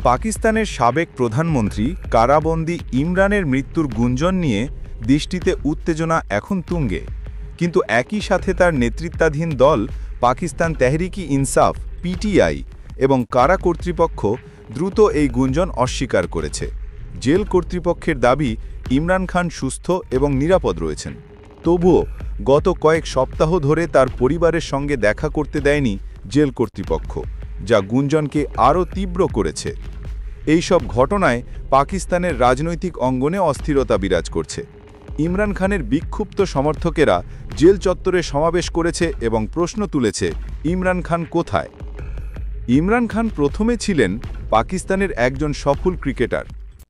পাকিস্তানের সাবেক প্রধানমন্ত্রী কারাবন্দী ইমরানের মৃত্যুর গুঞ্জন নিয়ে দেশটিতে উত্তেজনা এখন তুঙ্গে, কিন্তু একই সাথে তার নেতৃত্বাধীন দল পাকিস্তান তেহরিকি ইনসাফ পিটিআই এবং কারা কর্তৃপক্ষ দ্রুত এই গুঞ্জন অস্বীকার করেছে। জেল কর্তৃপক্ষের দাবি ইমরান খান সুস্থ এবং নিরাপদ রয়েছেন। তবুও গত কয়েক সপ্তাহ ধরে তার পরিবারের সঙ্গে দেখা করতে দেয়নি জেল কর্তৃপক্ষ, যা গুঞ্জনকে আরও তীব্র করেছে। এই সব ঘটনায় পাকিস্তানের রাজনৈতিক অঙ্গনে অস্থিরতা বিরাজ করছে। ইমরান খানের বিক্ষুব্ধ সমর্থকেরা জেল চত্বরে সমাবেশ করেছে এবং প্রশ্ন তুলেছে, ইমরান খান কোথায়? ইমরান খান প্রথমে ছিলেন পাকিস্তানের একজন সফল ক্রিকেটার।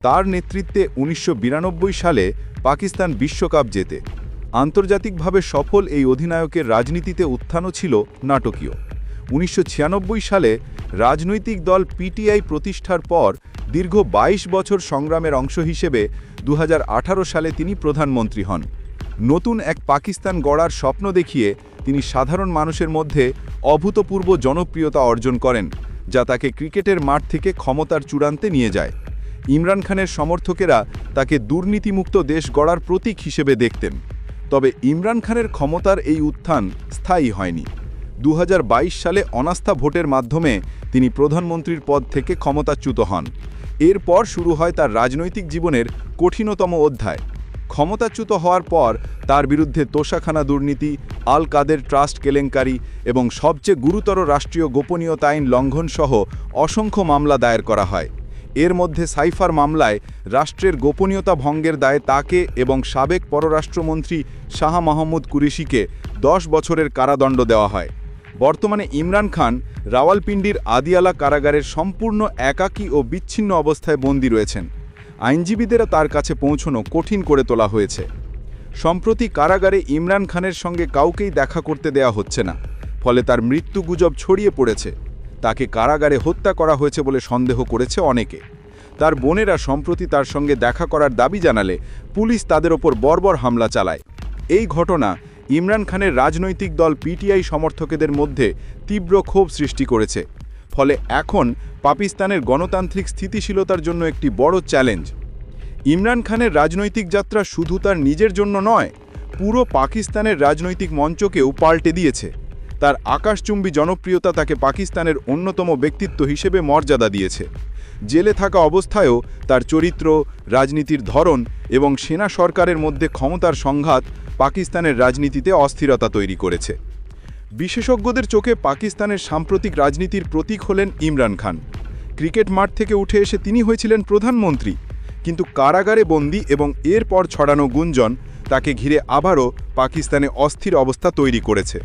তার নেতৃত্বে ১৯৯২ সালে পাকিস্তান বিশ্বকাপ জেতে। আন্তর্জাতিকভাবে সফল এই অধিনায়কের রাজনীতিতে উত্থানও ছিল নাটকীয়। ১৯৯৬ সালে রাজনৈতিক দল পিটিআই প্রতিষ্ঠার পর দীর্ঘ ২২ বছর সংগ্রামের অংশ হিসেবে ২০১৮ সালে তিনি প্রধানমন্ত্রী হন। নতুন এক পাকিস্তান গড়ার স্বপ্ন দেখিয়ে তিনি সাধারণ মানুষের মধ্যে অভূতপূর্ব জনপ্রিয়তা অর্জন করেন, যা তাকে ক্রিকেটের মাঠ থেকে ক্ষমতার চূড়ান্তে নিয়ে যায়। ইমরান খানের সমর্থকেরা তাকে দুর্নীতিমুক্ত দেশ গড়ার প্রতীক হিসেবে দেখতেন। তবে ইমরান খানের ক্ষমতার এই উত্থান স্থায়ী হয়নি। ২০২২ সালে অনাস্থা ভোটের মাধ্যমে তিনি প্রধানমন্ত্রীর পদ থেকে ক্ষমতাচ্যুত হন। এরপর শুরু হয় তার রাজনৈতিক জীবনের কঠিনতম অধ্যায়। ক্ষমতাচ্যুত হওয়ার পর তার বিরুদ্ধে তোষাখানা দুর্নীতি, আল কাদের ট্রাস্ট কেলেঙ্কারি এবং সবচেয়ে গুরুতর রাষ্ট্রীয় গোপনীয়তা আইন লঙ্ঘনসহ অসংখ্য মামলা দায়ের করা হয়। এর মধ্যে সাইফার মামলায় রাষ্ট্রের গোপনীয়তা ভঙ্গের দায়ে তাকে এবং সাবেক পররাষ্ট্রমন্ত্রী শাহ মাহমুদ কুরেশিকে ১০ বছরের কারাদণ্ড দেওয়া হয়। বর্তমানে ইমরান খান রাওয়ালপিন্ডির আদিয়ালা কারাগারের সম্পূর্ণ একাকী ও বিচ্ছিন্ন অবস্থায় বন্দী রয়েছেন। আইনজীবীদেরা তার কাছে পৌঁছানো কঠিন করে তোলা হয়েছে। সম্প্রতি কারাগারে ইমরান খানের সঙ্গে কাউকেই দেখা করতে দেয়া হচ্ছে না, ফলে তার মৃত্যু গুজব ছড়িয়ে পড়েছে। তাকে কারাগারে হত্যা করা হয়েছে বলে সন্দেহ করেছে অনেকে। তার বোনেরা সম্প্রতি তার সঙ্গে দেখা করার দাবি জানালে পুলিশ তাদের ওপর বর্বর হামলা চালায়। এই ঘটনা ইমরান খানের রাজনৈতিক দল পিটিআই সমর্থকদের মধ্যে তীব্র ক্ষোভ সৃষ্টি করেছে। ফলে এখন পাকিস্তানের গণতান্ত্রিক স্থিতিশীলতার জন্য একটি বড় চ্যালেঞ্জ। ইমরান খানের রাজনৈতিক যাত্রা শুধু তার নিজের জন্য নয়, পুরো পাকিস্তানের রাজনৈতিক মঞ্চকেও পাল্টে দিয়েছে। তার আকাশচুম্বী জনপ্রিয়তা তাকে পাকিস্তানের অন্যতম ব্যক্তিত্ব হিসেবে মর্যাদা দিয়েছে। জেলে থাকা অবস্থায়ও তার চরিত্র, রাজনীতির ধরন এবং সেনা সরকারের মধ্যে ক্ষমতার সংঘাত পাকিস্তানের রাজনীতিতে অস্থিরতা তৈরি করেছে। বিশেষজ্ঞদের চোখে পাকিস্তানের সাম্প্রতিক রাজনীতির প্রতীক হলেন ইমরান খান। ক্রিকেট মাঠ থেকে উঠে এসে তিনি হয়েছিলেন প্রধানমন্ত্রী, কিন্তু কারাগারে বন্দী এবং এরপর ছড়ানো গুঞ্জন তাকে ঘিরে আবারও পাকিস্তানে অস্থির অবস্থা তৈরি করেছে।